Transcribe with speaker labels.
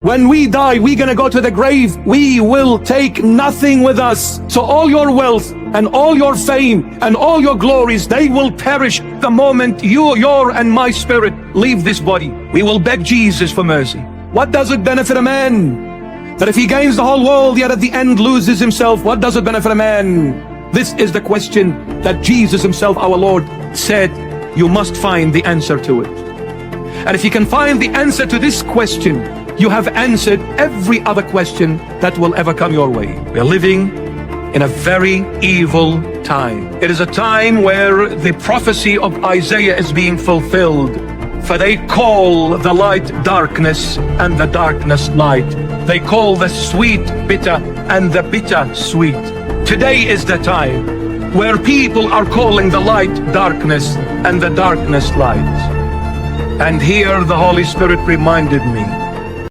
Speaker 1: When we die, we're gonna go to the grave. We will take nothing with us. So all your wealth and all your fame and all your glories, they will perish the moment your and my spirit leave this body. We will beg Jesus for mercy. What does it benefit a man that if he gains the whole world, yet at the end loses himself? What does it benefit a man? This is the question that Jesus himself, our Lord, said you must find the answer to it. And if you can find the answer to this question, you have answered every other question that will ever come your way. We are living in a very evil time. It is a time where the prophecy of Isaiah is being fulfilled. For they call the light darkness and the darkness light. They call the sweet bitter and the bitter sweet. Today is the time where people are calling the light darkness and the darkness light. And here the Holy Spirit reminded me